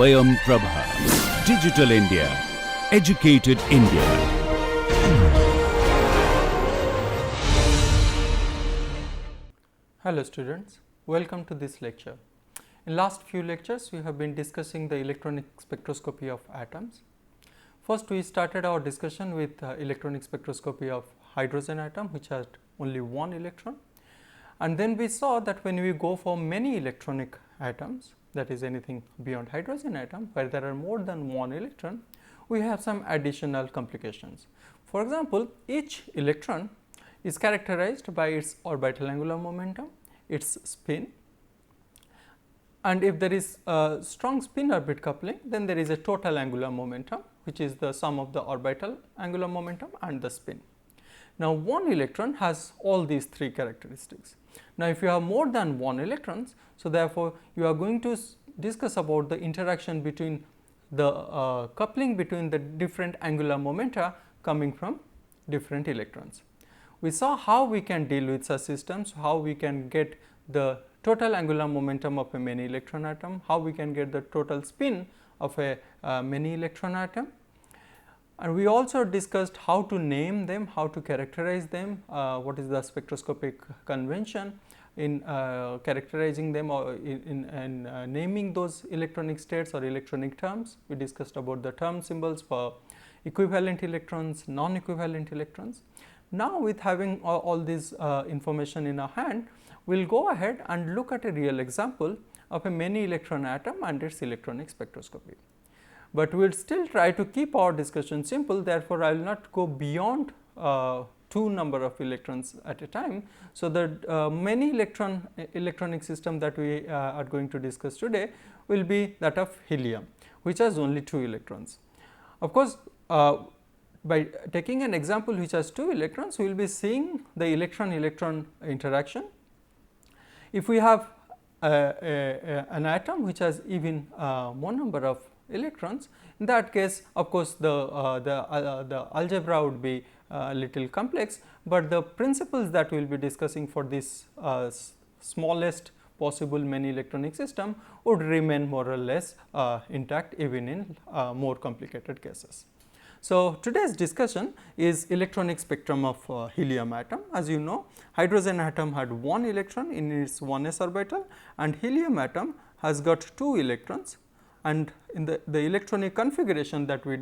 Swayam Prabha. Digital India. Educated India. Hello students, welcome to this lecture. In last few lectures we have been discussing the electronic spectroscopy of atoms. First we started our discussion with electronic spectroscopy of hydrogen atom, which has only one electron, and then we saw that when we go for many electronic atoms, that is anything beyond hydrogen atom where there are more than one electron, we have some additional complications. For example, each electron is characterized by its orbital angular momentum, its spin, and if there is a strong spin orbit coupling, then there is a total angular momentum, which is the sum of the orbital angular momentum and the spin. Now, one electron has all these three characteristics. Now, if you have more than one electrons, so therefore, you are going to discuss about the interaction between the coupling between the different angular momenta coming from different electrons. We saw how we can deal with such systems, how we can get the total angular momentum of a many electron atom, how we can get the total spin of a many electron atom. And we also discussed how to name them, how to characterize them, what is the spectroscopic convention in characterizing them or in naming those electronic states or electronic terms. We discussed about the term symbols for equivalent electrons, non-equivalent electrons. Now, with having all this information in our hand, we will go ahead and look at a real example of a many electron atom and its electronic spectroscopy. But we will still try to keep our discussion simple, therefore, I will not go beyond two number of electrons at a time. So, the many electronic system that we are going to discuss today will be that of helium, which has only 2 electrons. Of course, by taking an example which has 2 electrons, we will be seeing the electron-electron interaction. If we have an atom which has even more number of electrons, in that case of course, the algebra would be a little complex, but the principles that we will be discussing for this smallest possible many electronic system would remain more or less intact even in more complicated cases. So, today's discussion is electronic spectrum of helium atom. As you know, hydrogen atom had 1 electron in its 1s orbital, and helium atom has got 2 electrons, and in the electronic configuration that we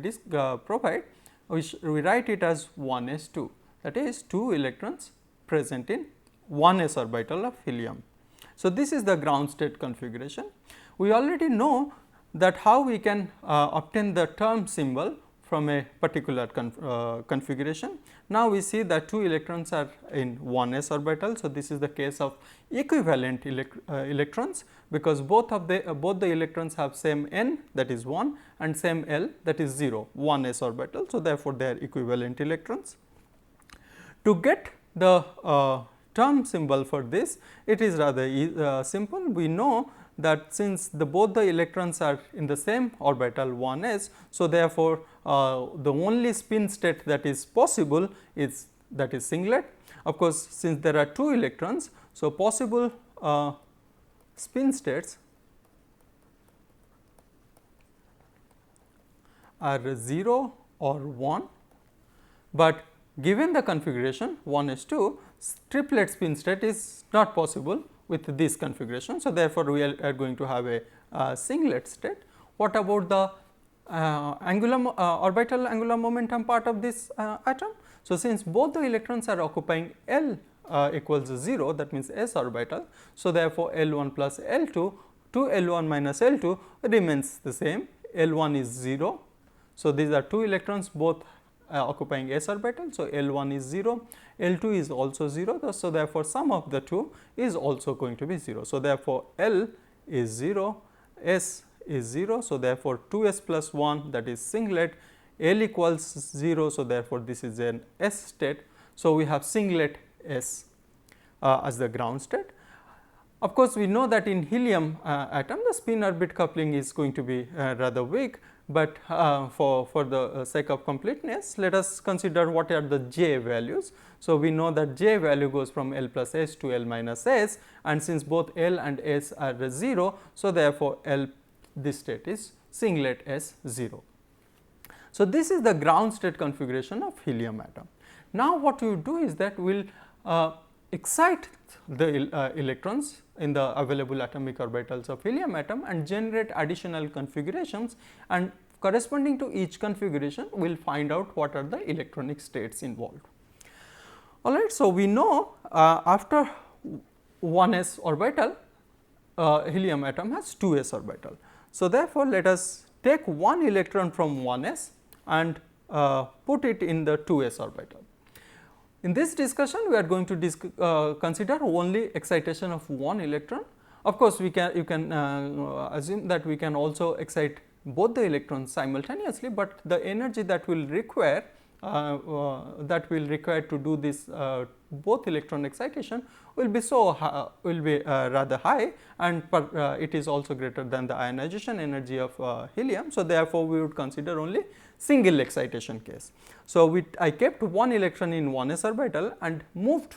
provide, we write it as 1s2, that is 2 electrons present in 1s orbital of helium. So, this is the ground state configuration. We already know that how we can obtain the term symbol from a particular configuration. Now, we see that 2 electrons are in 1s orbital. So, this is the case of equivalent electrons, because both the electrons have same n, that is 1, and same L, that is 0, 1s orbital. So, therefore, they are equivalent electrons. To get the term symbol for this, it is rather simple. We know that since both the electrons are in the same orbital 1s, so therefore, the only spin state that is possible is that is singlet. Of course, since there are 2 electrons, so possible spin states are 0 or 1, but given the configuration 1s2, triplet spin state is not possible with this configuration. So, therefore, we are going to have a singlet state. What about the orbital angular momentum part of this atom? So, since both the electrons are occupying L equals 0, that means s orbital. So, therefore, L1 plus L2 to L1 minus L2 remains the same, L1 is 0. So, these are 2 electrons both occupying s orbital. So, L1 is 0, L2 is also 0. So, therefore, sum of the 2 is also going to be 0. So, therefore, L is 0, S is 0. So, therefore, 2s plus 1, that is singlet, L equals 0. So, therefore, this is an S state. So, we have singlet S as the ground state. Of course, we know that in helium atom the spin orbit coupling is going to be rather weak, but for the sake of completeness, let us consider what are the J values. So, we know that J value goes from L plus S to L minus S, and since both L and S are 0, so therefore, L this state is singlet S0. So, this is the ground state configuration of helium atom. Now, what we do is that we will excite the electrons in the available atomic orbitals of helium atom and generate additional configurations, and corresponding to each configuration we will find out what are the electronic states involved. Alright, so we know after 1s orbital helium atom has 2s orbital. So, therefore, let us take one electron from 1s and put it in the 2s orbital. In this discussion, we are going to consider only excitation of one electron. Of course, you can assume that we can also excite both the electrons simultaneously, but the energy that will require to do this both electron excitation will be rather high, and it is also greater than the ionization energy of helium. So, therefore, we would consider only single excitation case. So, I kept one electron in 1s orbital and moved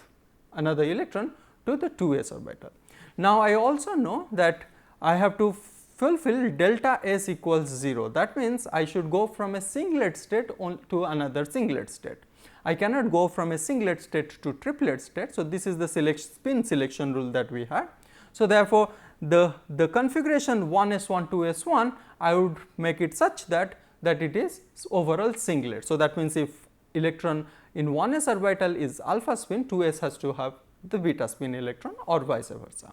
another electron to the 2s orbital. Now, I also know that I have to fulfill delta S equals 0. That means, I should go from a singlet state to another singlet state. I cannot go from a singlet state to triplet state. So, this is the spin selection rule that we had. So, therefore, the configuration 1s1 2s1 I would make it such that it is overall singlet. So, that means, if electron in 1s orbital is alpha spin, 2s has to have the beta spin electron or vice versa.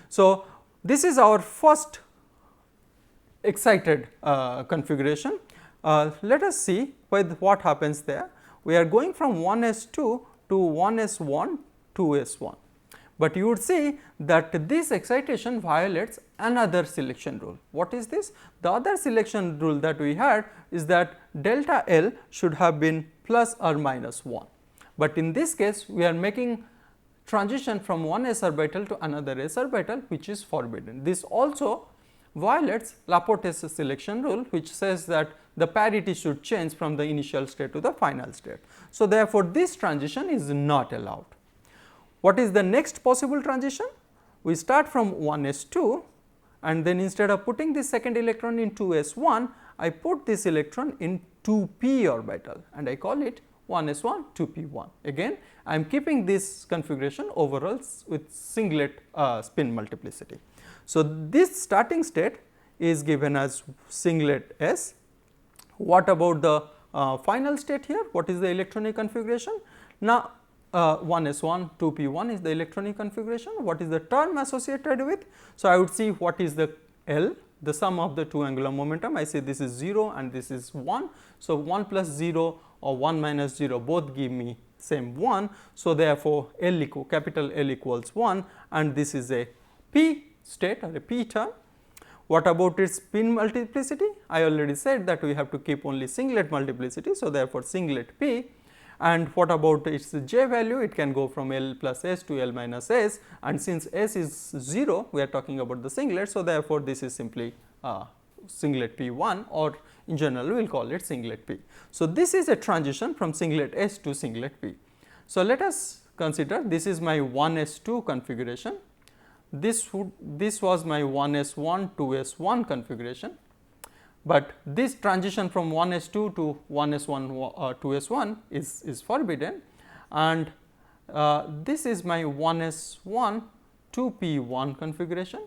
So, this is our first excited configuration. Let us see what happens there. We are going from 1s2 to 1s1 2s1, but you would see that this excitation violates another selection rule. What is this? The other selection rule that we had is that delta L should have been plus or minus 1, but in this case we are making transition from one s orbital to another s orbital, which is forbidden. This also violates Laporte's selection rule, which says that the parity should change from the initial state to the final state. So, therefore, this transition is not allowed. What is the next possible transition? We start from 1s2, and then instead of putting the second electron in 2s1, I put this electron in 2p orbital and I call it 1s1 2p1. Again, I am keeping this configuration overall with singlet spin multiplicity. So, this starting state is given as singlet S. What about the final state here? What is the electronic configuration? Now, 1s1 2p1 is the electronic configuration. What is the term associated with? So, I would see what is the L, the sum of the two angular momentum. I say this is 0 and this is 1. So, 1 plus 0 or 1 minus 0 both give me same 1. So, therefore, capital L equals 1, and this is a p state or a p term. What about its spin multiplicity? I already said that we have to keep only singlet multiplicity. So, therefore, singlet p. And what about its j value? It can go from L plus S to L minus S, and since S is 0, we are talking about the singlet. So, therefore, this is simply singlet P1, or in general we will call it singlet P. So, this is a transition from singlet S to singlet P. So, let us consider this is my 1s2 configuration. This was my 1s1 2s1 configuration, but this transition from 1s2 to 1s1 2s1 is forbidden, and this is my 1s1 2p1 configuration.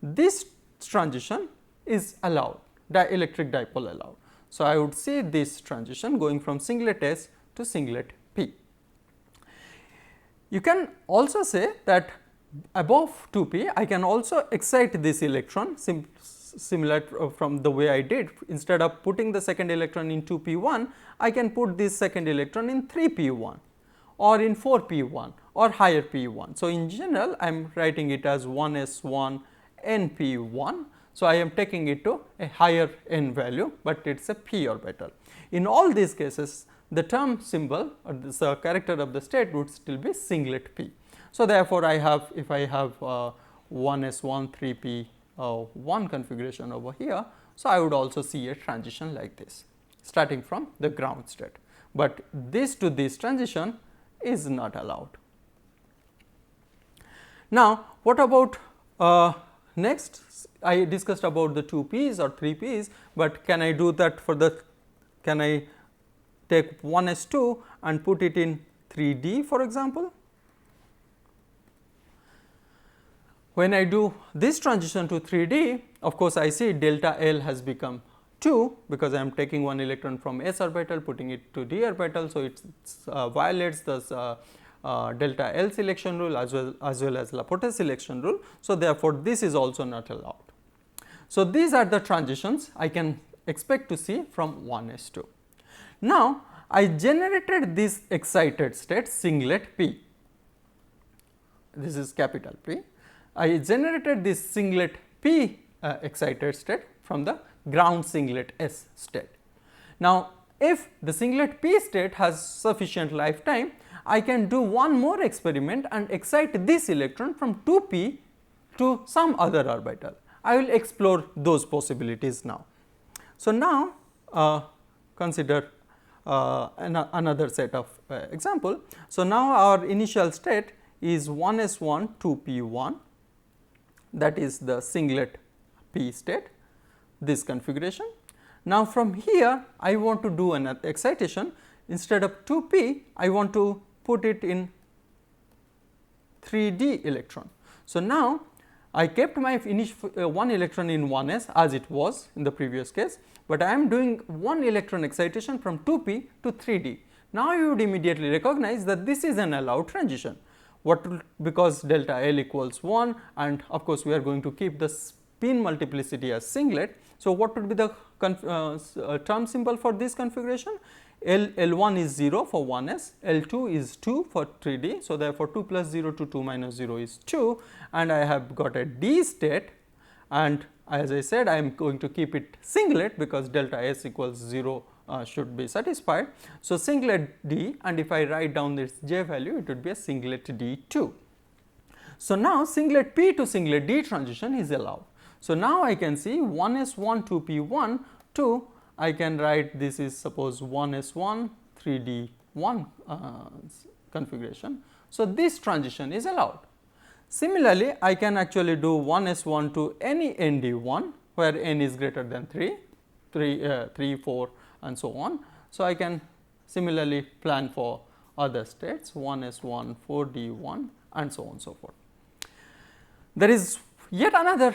This transition is allowed, dielectric dipole allowed. So, I would see this transition going from singlet S to singlet P. You can also say that above 2p I can also excite this electron similar from the way I did. Instead of putting the second electron in 2p1, I can put this second electron in 3p1 or in 4p1 or higher p1. So, in general I am writing it as 1s1 np1. So, I am taking it to a higher n value, but it is a p orbital. In all these cases, the term symbol or the character of the state would still be singlet p. So, therefore, I have, if I have 1s1 3p 1 configuration over here. So, I would also see a transition like this starting from the ground state, but this to this transition is not allowed. Now, what about Next, I discussed about the 2 p's or 3 p's, but can I do that for the, can I take 1s2 and put it in 3d for example? When I do this transition to 3d, of course, I see delta L has become 2 because I am taking one electron from s orbital putting it to d orbital. So, it violates the delta L selection rule as well as Laporte selection rule. So, therefore, this is also not allowed. So, these are the transitions I can expect to see from 1s2. Now, I generated this excited state singlet P, this is capital P. I generated this singlet P excited state from the ground singlet S state. Now, if the singlet P state has sufficient lifetime, I can do one more experiment and excite this electron from 2 p to some other orbital. I will explore those possibilities now. So, now consider another set of example. So, now our initial state is 1s1 2p1, that is the singlet P state, this configuration. Now, from here I want to do an excitation, instead of 2 p I want to put it in 3d electron. So, now I kept my one electron in 1s as it was in the previous case, but I am doing one electron excitation from 2 p to 3d. Now, you would immediately recognize that this is an allowed transition. What will, because delta L equals 1 and of course, we are going to keep the spin multiplicity as singlet. So, what would be the term symbol for this configuration? L1 is 0 for 1s, L2 is 2 for 3d. So, therefore, 2 plus 0 to 2 minus 0 is 2 and I have got a d state, and as I said I am going to keep it singlet because delta S equals 0 should be satisfied. So, singlet d, and if I write down this j value, it would be a singlet d2. So, now singlet p to singlet d transition is allowed. So, now I can see 1s1 2p1 2, I can write this is suppose 1s1 3d1 configuration. So, this transition is allowed. Similarly, I can actually do 1s1 to any nd1 where n is greater than 3, 4 and so on. So, I can similarly plan for other states 1s1, 4d1 and so on and so forth. There is yet another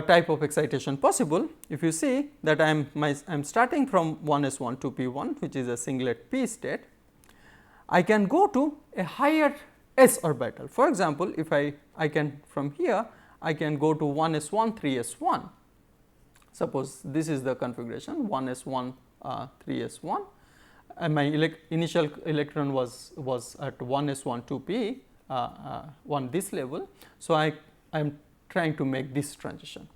type of excitation possible. If you see that I am starting from 1s1 to p1, which is a singlet p state, I can go to a higher s orbital. For example, if I can from here I can go to 1s1 3s1. Suppose this is the configuration 1s1 3s1, and my initial electron was at 1s1 2p 1 this level. So, I am trying to make this transition.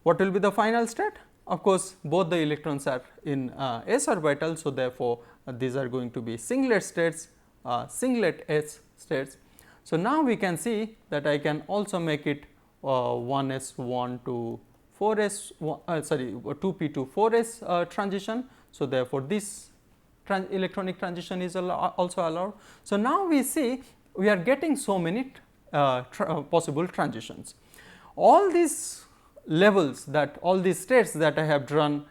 What will be the final state? Of course, both the electrons are in s orbital. So, therefore, these are going to be singlet states, singlet s states. So, now we can see that I can also make it 1s1 to 4s 2p to 4s transition. So, therefore, this electronic transition is also allowed. So, now we see we are getting so many possible transitions. All these levels, that all these states that I have drawn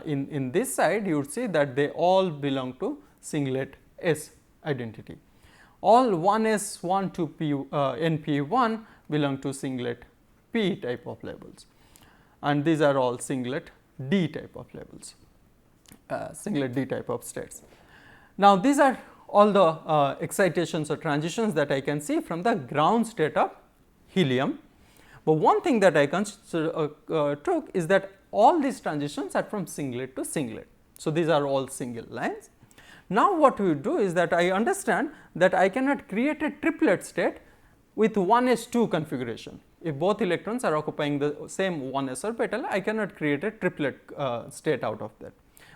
in this side, you would see that they all belong to singlet S identity. All 1s1 to np1 belong to singlet P type of labels, and these are all singlet D type of labels, singlet D type of states. Now, these are all the excitations or transitions that I can see from the ground state of helium. But one thing that I took is that all these transitions are from singlet to singlet. So, these are all single lines. Now, what we do is that I understand that I cannot create a triplet state with 1s2 configuration. If both electrons are occupying the same 1s orbital, I cannot create a triplet state out of that.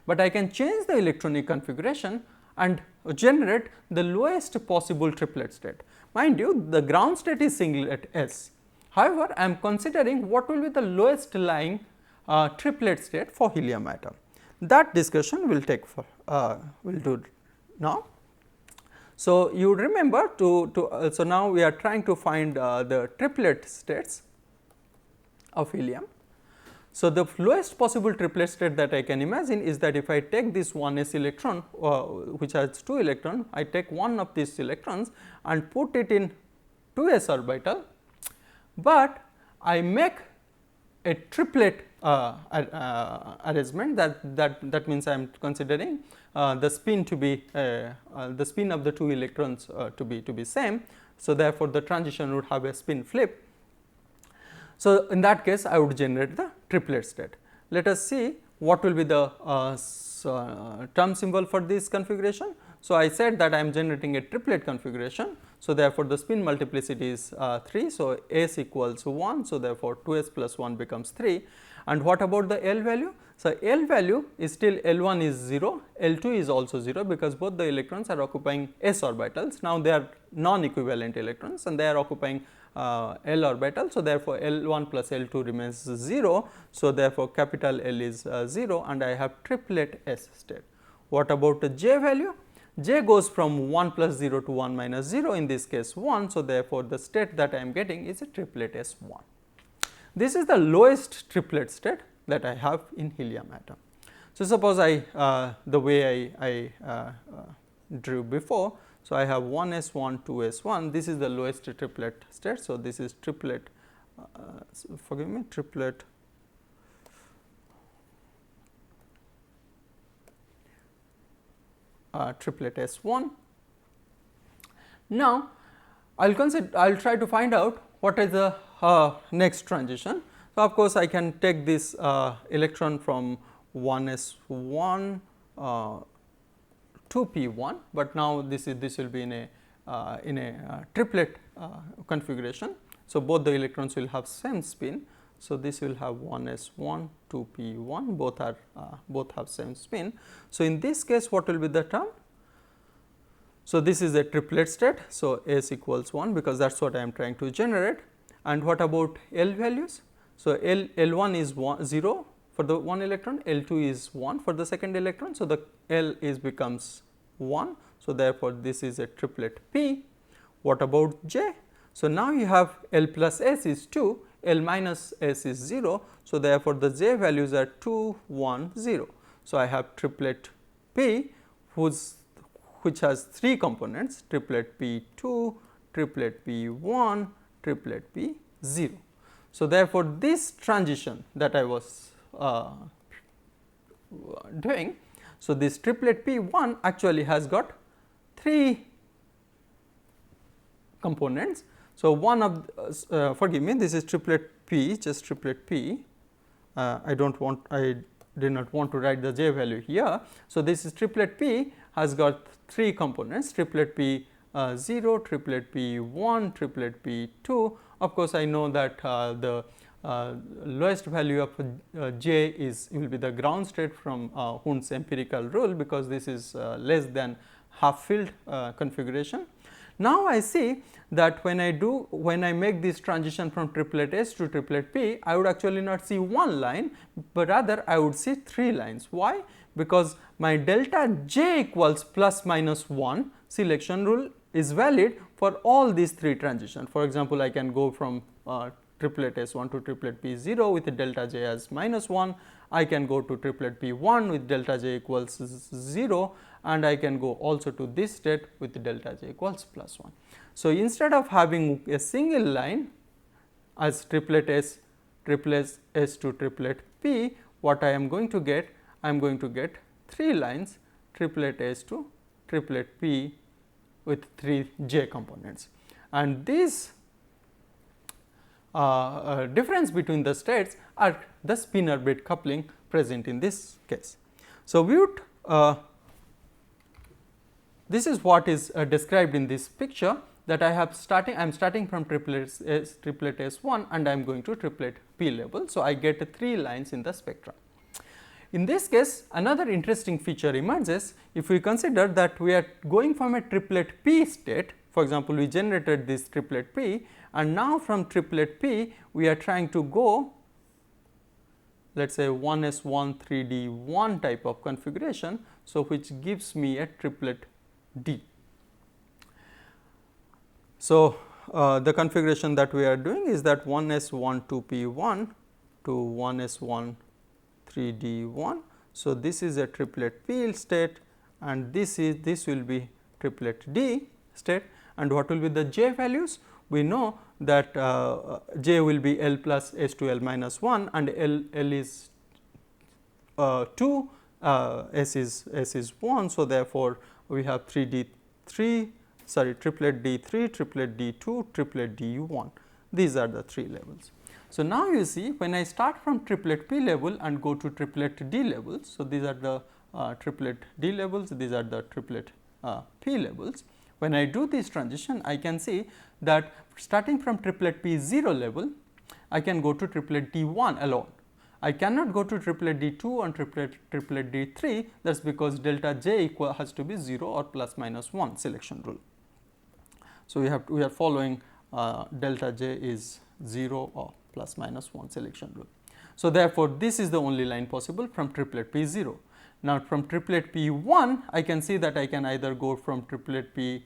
But I can change the electronic configuration and generate the lowest possible triplet state. Mind you, the ground state is singlet S. However, I am considering what will be the lowest lying triplet state for helium atom. That discussion will take for will do now. So, you remember so now we are trying to find the triplet states of helium. So, the lowest possible triplet state that I can imagine is that if I take this 1s electron which has 2 electrons, I take one of these electrons and put it in 2s orbital, but I make a triplet arrangement. That means I am considering the spin to be the spin of the 2 electrons to be same. So, therefore, the transition would have a spin flip. So, in that case I would generate the triplet state. Let us see what will be the term symbol for this configuration. So, I said that I am generating a triplet configuration. So, therefore, the spin multiplicity is 3. So, s equals 1. So, therefore, 2s plus 1 becomes 3. And what about the L value? So, L value is still L1 is 0, L2 is also 0, because both the electrons are occupying s orbitals. Now, they are non-equivalent electrons and they are occupying L orbital. So, therefore, L1 plus L2 remains 0. So, therefore, capital L is 0 and I have triplet S state. What about the J value? J goes from 1 plus 0 to 1 minus 0, in this case 1. So, therefore, the state that I am getting is a triplet S1. This is the lowest triplet state that I have in helium atom. So, suppose the way I drew before. So, I have 1 S1, 2 S1, this is the lowest triplet state. So, this is triplet forgive me triplet triplet S1. Now, I will try to find out what is the next transition. So, of course, I can take this electron from 1 S1 to P1, but now this will be in a triplet configuration. So, both the electrons will have same spin. So, this will have 1 S1 2 P1, both have same spin. So, in this case what will be the term? So, this is a triplet state. So, S equals 1, because that is what I am trying to generate. And what about L values? So, L1 is 0 for the one electron, L2 is 1 for the second electron. So, the L becomes 1. So, therefore, this is a triplet P. What about J? So, now you have L plus S is 2, L minus S is 0. So, therefore, the J values are 2, 1, 0. So, I have triplet P which has 3 components, triplet P2, triplet P1, triplet P0. So, therefore, this transition that I was doing, so this triplet P1 actually has got 3 components. So, one of forgive me, this is triplet P, just triplet P. I did not want to write the J value here. So, this is triplet P has got 3 components, triplet P0, triplet P1, triplet P2. Of course, I know that the lowest value of J will be the ground state from Hund's empirical rule, because this is less than half filled configuration. Now, I see that when I make this transition from triplet S to triplet P, I would actually not see one line, but rather I would see 3 lines. Why? Because my delta J equals plus minus 1 selection rule is valid for all these 3 transitions. For example, I can go from triplet S1 to triplet P0 with delta J as minus 1. I can go to triplet P1 with delta J equals 0, and I can go also to this state with delta J equals plus 1. So, instead of having a single line as triplet S to triplet P, what I am going to get? I am going to get 3 lines, triplet S to triplet P with 3 J components. And these difference between the states are the spin orbit coupling present in this case. So, we would this is what is described in this picture, that I am starting from triplet S1 and I am going to triplet P level. So, I get 3 lines in the spectrum. In this case, another interesting feature emerges if we consider that we are going from a triplet P state. For example, we generated this triplet P, and now from triplet P we are trying to go, let us say 1s1 3d1 type of configuration. So, which gives me a triplet D. So, the configuration that we are doing is that 1s1 2p1 to 1s1 3d1. So, this is a triplet P state and this will be triplet D state, and what will be the J values? We know that J will be L plus S2 L minus 1 and L is 2, S is 1. So, therefore, we have triplet D3, triplet D2, triplet DU1. These are the 3 levels. So, now you see when I start from triplet P level and go to triplet D levels. So, these are the triplet D levels, these are the triplet P levels. When I do this transition, I can see that starting from triplet P0 level, I can go to triplet D1 alone. I cannot go to triplet D2 and triplet D3, that is because delta J has to be 0 or plus minus 1 selection rule. So, we are following delta J is 0 or plus minus 1 selection rule. So, therefore, this is the only line possible from triplet P0. Now, from triplet P1, I can see that I can either go from triplet P1,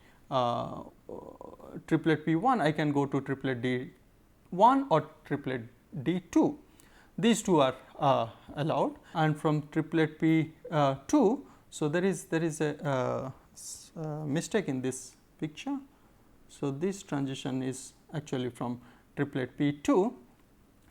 I can go to triplet D1 or triplet D2. These two are allowed, and from triplet P2, so there is a mistake in this picture. So, this transition is actually from triplet P2,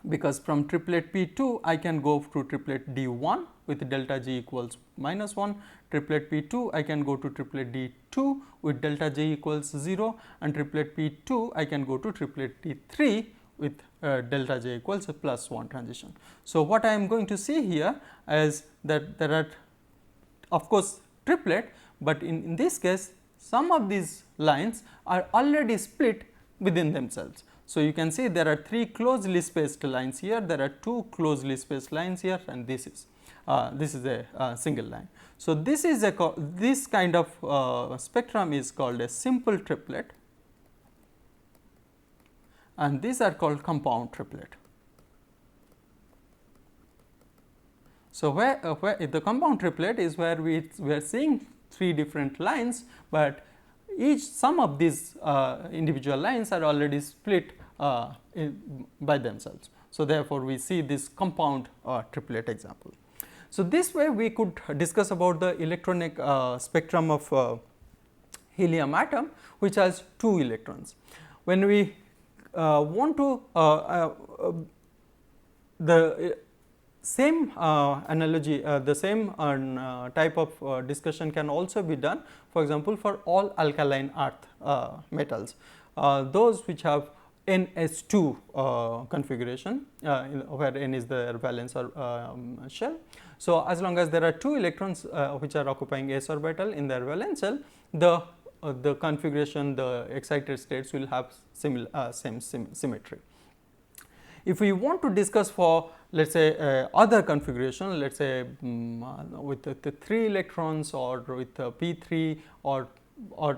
because from triplet P2 I can go to triplet D1 with delta G equals minus 1, triplet P2 I can go to triplet D2 with delta J equals 0, and triplet P2 I can go to triplet D3 with delta J equals a plus 1 transition. So, what I am going to see here is that there are of course triplet, but in this case some of these lines are already split within themselves. So, you can see there are 3 closely spaced lines here, there are 2 closely spaced lines here, and this is a single line. So, this kind of spectrum is called a simple triplet, and these are called compound triplet. So, where the compound triplet is where we are seeing 3 different lines, but some of these individual lines are already split by themselves. So, therefore, we see this compound triplet example. So, this way we could discuss about the electronic spectrum of helium atom, which has 2 electrons. When we want to the same analogy, the same type of discussion can also be done, for example, for all alkaline earth metals, those which have NS2 configuration, where N is their valence or shell. So, as long as there are 2 electrons which are occupying s orbital in their valence shell, the configuration, the excited states will have same symmetry. If we want to discuss for, let us say other configuration, let us say with the 3 electrons or with P3 or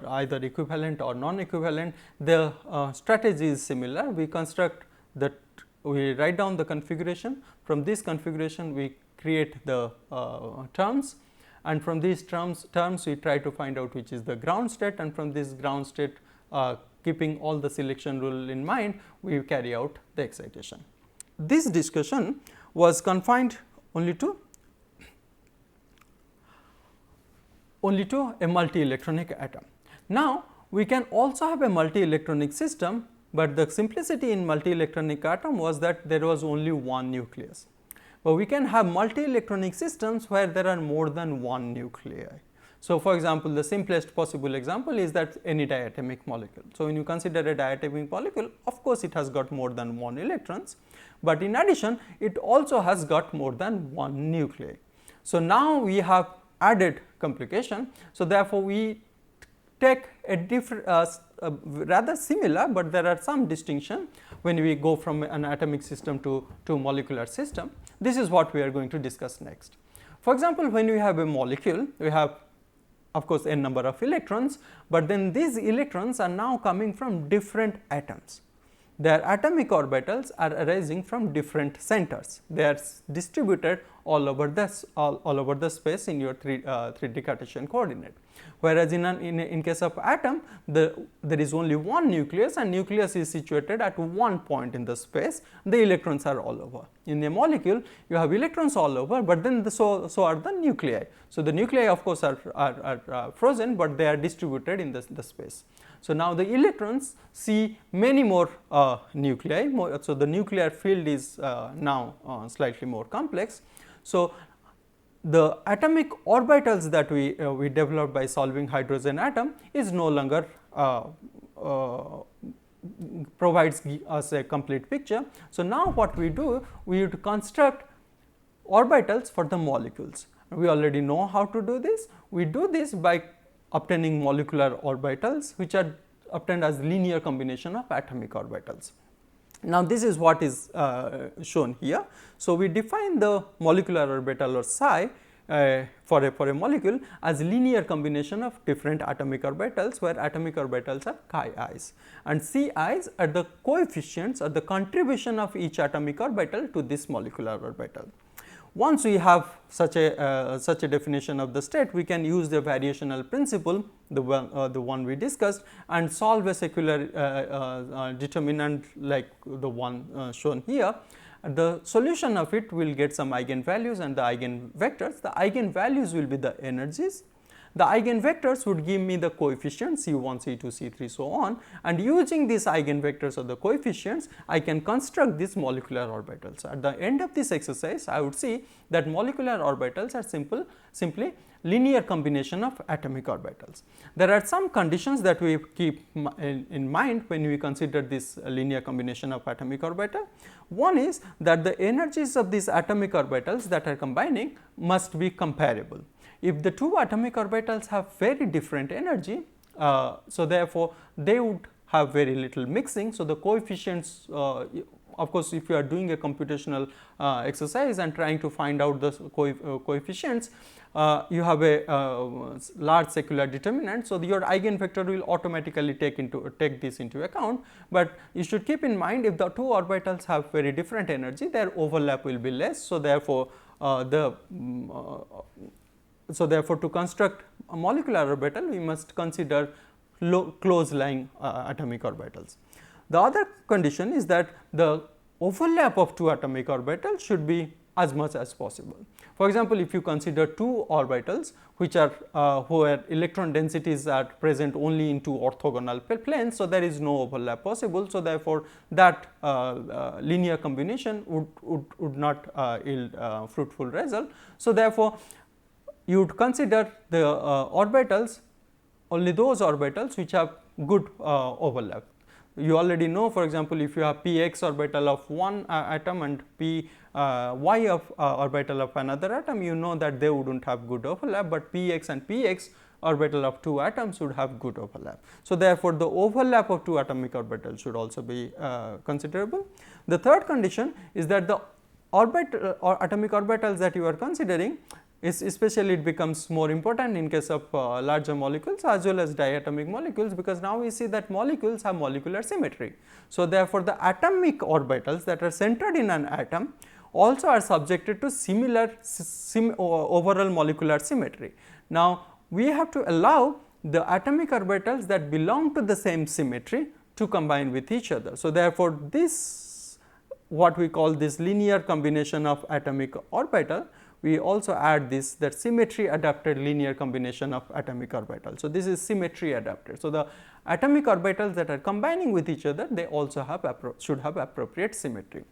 either equivalent or non-equivalent, the strategy is similar. We construct we write down the configuration. From this configuration we create the terms, and from these terms we try to find out which is the ground state, and from this ground state, keeping all the selection rule in mind, we carry out the excitation. This discussion was confined only to a multi-electronic atom. Now, we can also have a multi-electronic system, but the simplicity in multi-electronic atom was that there was only one nucleus. But we can have multi-electronic systems where there are more than one nuclei. So, for example, the simplest possible example is that any diatomic molecule. So, when you consider a diatomic molecule, of course, it has got more than 1 electrons, but in addition it also has got more than 1 nuclei. So, now we have added complication. So, therefore, we take a different rather similar, but there are some distinction when we go from an atomic system to molecular system. This is what we are going to discuss next. For example, when we have a molecule, we have of course n number of electrons, but then these electrons are now coming from different atoms. Their atomic orbitals are arising from different centers. They are distributed all over the space in your 3D Cartesian coordinate. Whereas in case of atom, there is only one nucleus, and nucleus is situated at one point in the space, the electrons are all over. In a molecule, you have electrons all over, but then so are the nuclei. So, the nuclei of course are frozen, but they are distributed in the space. So, now the electrons see many more nuclei, so the nuclear field is now slightly more complex. So, the atomic orbitals that we developed by solving hydrogen atom is no longer provides us a complete picture. So, now what we do, we have to construct orbitals for the molecules. We already know how to do this. We do this by obtaining molecular orbitals, which are obtained as linear combination of atomic orbitals. Now, this is what is shown here. So, we define the molecular orbital or psi for a molecule as linear combination of different atomic orbitals, where atomic orbitals are chi i's, and c i's are the coefficients or the contribution of each atomic orbital to this molecular orbital. Once we have such a definition of the state, we can use the variational principle, the one we discussed, and solve a secular determinant like the one shown here. The solution of it will get some eigenvalues and the eigenvectors. The eigenvalues will be the energies. The eigenvectors would give me the coefficients C1, C2, C3, so on, and using these eigenvectors or the coefficients, I can construct these molecular orbitals. At the end of this exercise, I would see that molecular orbitals are simply linear combination of atomic orbitals. There are some conditions that we keep in mind when we consider this linear combination of atomic orbital. One is that the energies of these atomic orbitals that are combining must be comparable. If the two atomic orbitals have very different energy, so therefore, they would have very little mixing. So, the coefficients, of course, if you are doing a computational exercise and trying to find out the coefficients, you have a large secular determinant. So, your eigenvector will automatically take this into account, but you should keep in mind, if the two orbitals have very different energy, their overlap will be less. So, therefore, to construct a molecular orbital, we must consider close lying atomic orbitals. The other condition is that the overlap of two atomic orbitals should be as much as possible. For example, if you consider two orbitals which are where electron densities are present only in two orthogonal planes, so there is no overlap possible. So, therefore, that linear combination would not yield fruitful result. So, therefore, you would consider the orbitals, only those orbitals which have good overlap. You already know, for example, if you have px orbital of one atom and py orbital of another atom, you know that they would not have good overlap, but px and px orbital of two atoms would have good overlap. So, therefore, the overlap of two atomic orbitals should also be considerable. The third condition is that the orbital or atomic orbitals that you are considering, especially it becomes more important in case of larger molecules as well as diatomic molecules, because now we see that molecules have molecular symmetry. So, therefore, the atomic orbitals that are centered in an atom also are subjected to similar overall molecular symmetry. Now, we have to allow the atomic orbitals that belong to the same symmetry to combine with each other. So, therefore, this what we call this linear combination of atomic orbital, we also add this, that symmetry adapted linear combination of atomic orbitals. So, this is symmetry adapted. So, the atomic orbitals that are combining with each other, they also should have appropriate symmetry.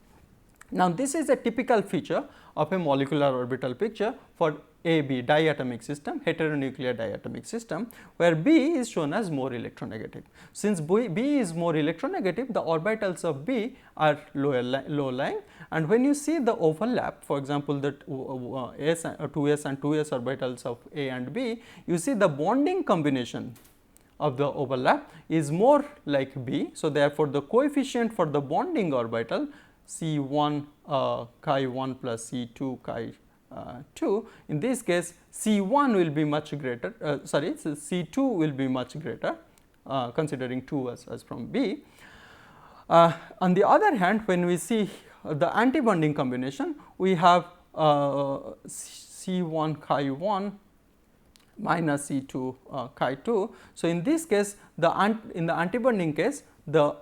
Now, this is a typical feature of a molecular orbital picture for AB diatomic system, heteronuclear diatomic system, where B is shown as more electronegative. Since B is more electronegative, the orbitals of B are low lying, and when you see the overlap, for example, the 2s and 2s orbitals of A and B, you see the bonding combination of the overlap is more like B. So, therefore, the coefficient for the bonding orbital C1 chi 1 plus C2 chi 2, in this case C1 will be much greater, C2 will be much greater, considering 2 as from B. On the other hand, when we see the antibonding combination, we have C1 chi 1 minus E to chi 2. So, in this case in the antibonding case the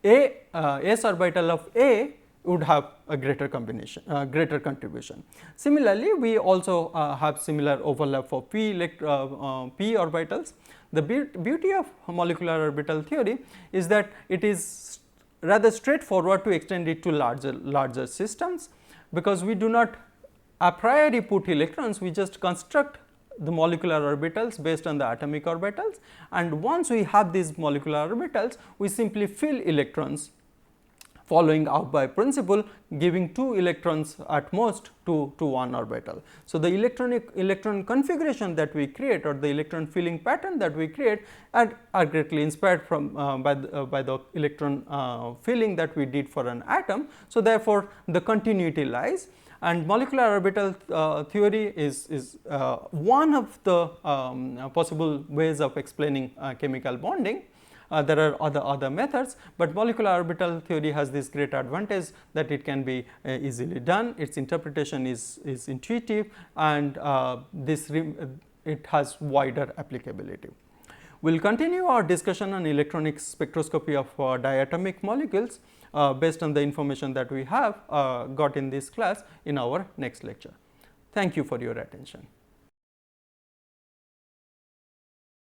s orbital of A would have a greater combination greater contribution. Similarly, we also have similar overlap for p orbitals. The beauty of molecular orbital theory is that it is rather straightforward to extend it to larger systems, because we do not a priori put electrons, we just construct the molecular orbitals based on the atomic orbitals, and once we have these molecular orbitals, we simply fill electrons following out by principle, giving 2 electrons at most to one orbital. So, the electron configuration that we create, or the electron filling pattern that we create, are greatly inspired from by the electron filling that we did for an atom. So, therefore, the continuity lies, and molecular orbital theory is one of the possible ways of explaining chemical bonding. There are other methods, but molecular orbital theory has this great advantage that it can be easily done, its interpretation is intuitive, and it has wider applicability. We will continue our discussion on electronic spectroscopy of diatomic molecules based on the information that we have got in this class in our next lecture. Thank you for your attention.